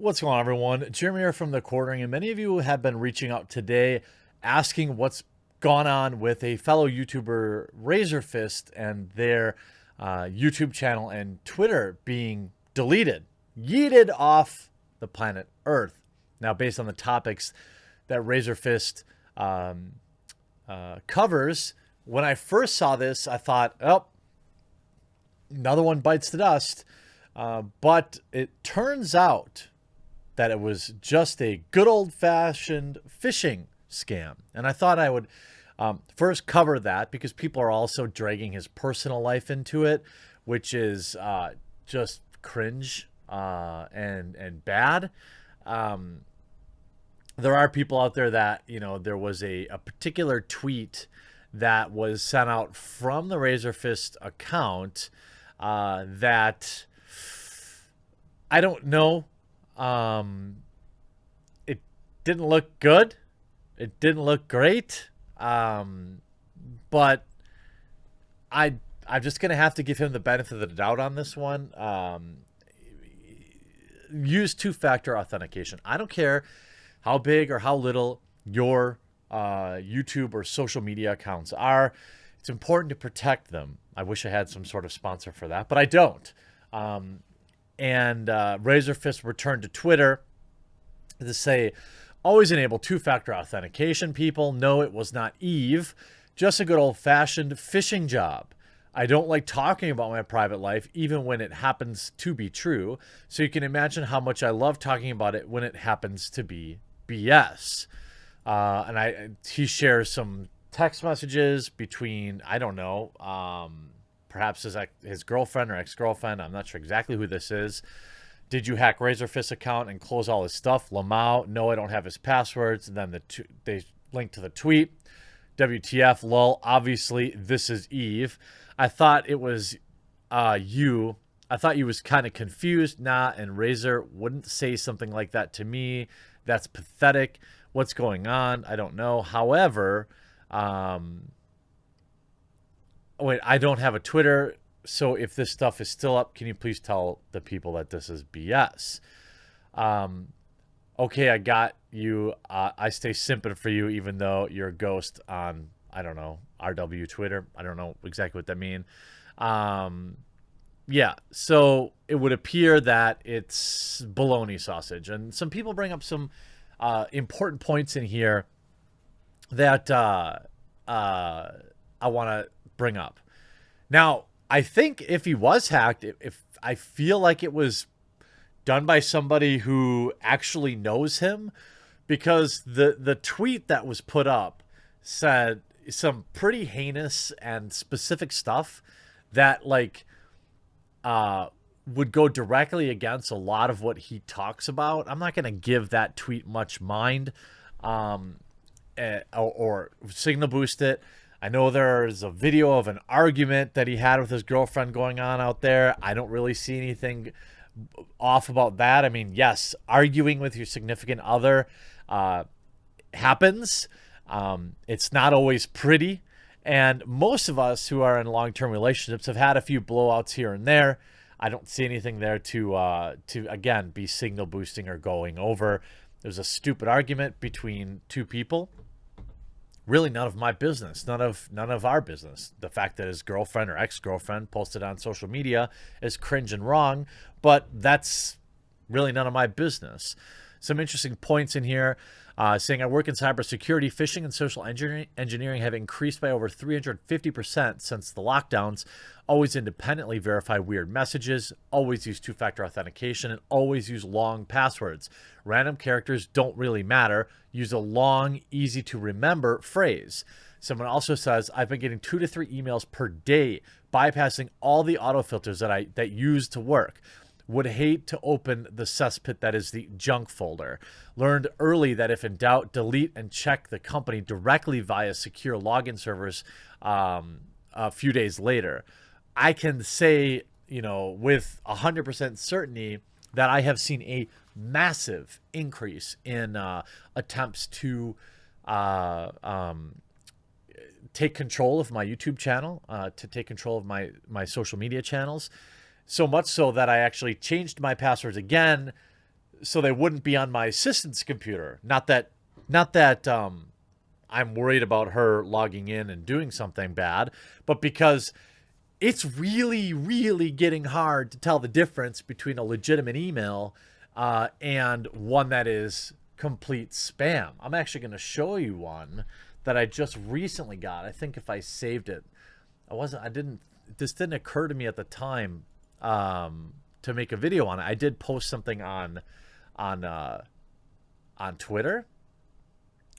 What's going on, everyone? Jeremy here from The Quartering, and many of you have been reaching out today asking what's gone on with a fellow YouTuber, Razorfist, and their YouTube channel and Twitter being deleted, yeeted off the planet Earth. Now, based on the topics that Razorfist covers, when I first saw this, I thought, oh, another one bites the dust. But it turns out that it was just a good old-fashioned phishing scam. And I thought I would first cover that because people are also dragging his personal life into it, which is just cringe and bad. There are people out there that, there was a particular tweet that was sent out from the Razorfist account that I don't know. It didn't look good. It didn't look great. But I'm just going to have to give him the benefit of the doubt on this one. Use two-factor authentication. I don't care how big or how little your YouTube or social media accounts are. It's important to protect them. I wish I had some sort of sponsor for that, but I don't. And Razorfist returned to Twitter to say, always enable two-factor authentication, people. No, it was not Eve. Just a good old-fashioned phishing job. I don't like talking about my private life, even when it happens to be true. So you can imagine how much I love talking about it when it happens to be BS. He shares some text messages between, I don't know, perhaps his girlfriend or ex-girlfriend. I'm not sure exactly who this is. Did you hack Razorfist's account and close all his stuff? Lamau, no, I don't have his passwords. And then they link to the tweet. WTF, lol, obviously this is Eve. I thought it was you. I thought you was kind of confused. Nah, and Razor wouldn't say something like that to me. That's pathetic. What's going on? I don't know. However, wait, I don't have a Twitter, so if this stuff is still up, can you please tell the people that this is BS? Okay, I got you. I stay simping for you, even though you're a ghost on, I don't know, RW Twitter. I don't know exactly what that means. Yeah, so it would appear that it's bologna sausage. And some people bring up some important points in here that I want to bring up. Now, I think if he was hacked, if I feel like it was done by somebody who actually knows him, because the tweet that was put up said some pretty heinous and specific stuff that would go directly against a lot of what he talks about. I'm not going to give that tweet much mind or signal boost it. I know there's a video of an argument that he had with his girlfriend going on out there. I don't really see anything off about that. I mean, yes, arguing with your significant other happens. It's not always pretty. And most of us who are in long-term relationships have had a few blowouts here and there. I don't see anything there to again, be signal boosting or going over. There's a stupid argument between two people. Really none of my business, none of our business. The fact that his girlfriend or ex-girlfriend posted on social media is cringe and wrong, but that's really none of my business. Some interesting points in here, saying I work in cybersecurity, phishing and social engineering have increased by over 350% since the lockdowns. Always independently verify weird messages, always use two-factor authentication, and always use long passwords. Random characters don't really matter. Use a long, easy-to-remember phrase. Someone also says, I've been getting 2 to 3 emails per day, bypassing all the autofilters that use to work. Would hate to open the cesspit that is the junk folder. Learned early that if in doubt, delete and check the company directly via secure login servers a few days later. I can say, with 100% certainty that I have seen a massive increase in attempts to take control of my YouTube channel, to take control of my social media channels. So much so that I actually changed my passwords again so they wouldn't be on my assistant's computer. Not that I'm worried about her logging in and doing something bad, but because it's really, really getting hard to tell the difference between a legitimate email and one that is complete spam. I'm actually going to show you one that I just recently got. I think if I saved it, this didn't occur to me at the time to make a video on it. I did post something on Twitter,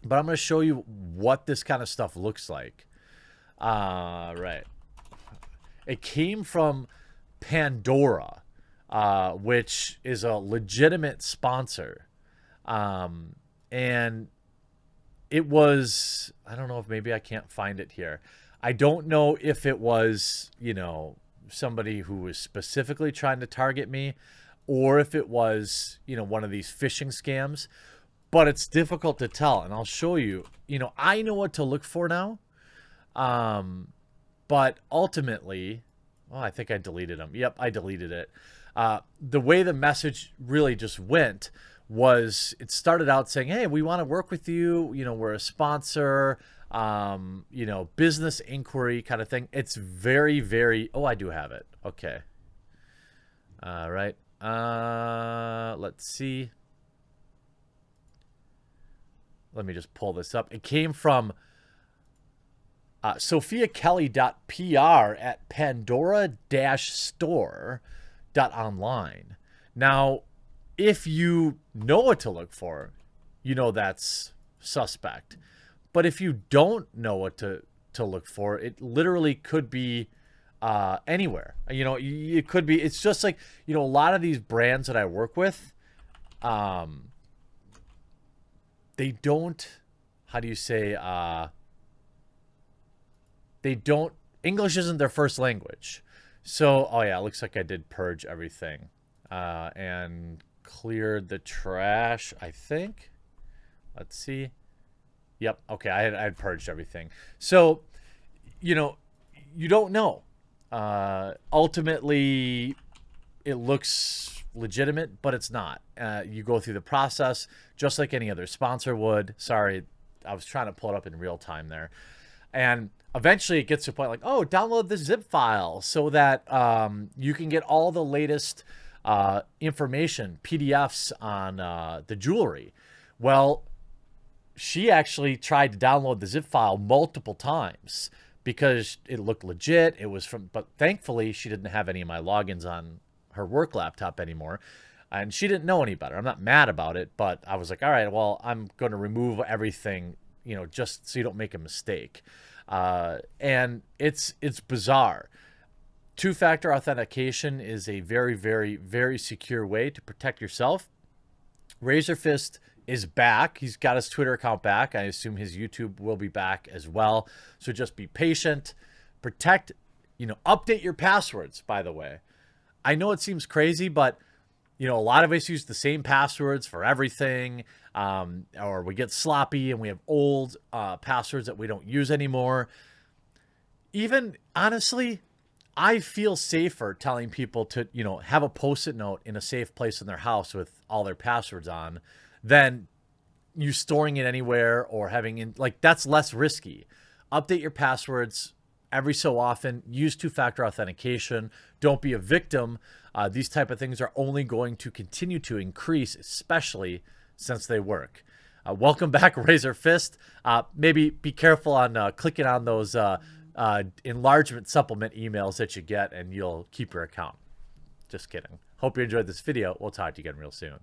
but I'm going to show you what this kind of stuff looks like. Right. It came from Pandora, which is a legitimate sponsor. And it was, I don't know if maybe I can't find it here. I don't know if it was, somebody who was specifically trying to target me, or if it was, one of these phishing scams, but it's difficult to tell. And I'll show you, I know what to look for now. But ultimately, I think I deleted them. Yep, I deleted it. The way the message really just went was it started out saying, hey, we want to work with you. We're a sponsor, business inquiry kind of thing. It's very, very, I do have it. Okay. All right. Let's see. Let me just pull this up. It came from sophiakelly.pr at pandora-store.online. Now, if you know what to look for, that's suspect. But if you don't know what to look for, it literally could be anywhere. It could be, it's just like, a lot of these brands that I work with, they don't, how do you say, they don't, English isn't their first language. So, it looks like I did purge everything and cleared the trash, I think. Let's see. Yep. Okay. I had purged everything. So, you don't know. Ultimately, it looks legitimate, but it's not. You go through the process just like any other sponsor would. Sorry, I was trying to pull it up in real time there. And eventually it gets to a point like, download the zip file so that you can get all the latest information, PDFs on the jewelry. Well, she actually tried to download the zip file multiple times because it looked legit. It was but thankfully she didn't have any of my logins on her work laptop anymore. And she didn't know any better. I'm not mad about it, but I was like, all right, well, I'm going to remove everything, just so you don't make a mistake. And it's bizarre. Two-factor authentication is a very, very, very secure way to protect yourself. RazorFist is back. He's got his Twitter account back. I assume his YouTube will be back as well. So just be patient. Protect, update your passwords, by the way. I know it seems crazy, but, a lot of us use the same passwords for everything. Or we get sloppy and we have old passwords that we don't use anymore. Even, honestly, I feel safer telling people to, have a Post-it note in a safe place in their house with all their passwords on than you storing it anywhere or having that's less risky. Update your passwords every so often. Use two-factor authentication. Don't be a victim. These type of things are only going to continue to increase, especially since they work. Welcome back, RazorFist. Maybe be careful on clicking on those enlargement supplement emails that you get, and you'll keep your account. Just kidding. Hope you enjoyed this video. We'll talk to you again real soon.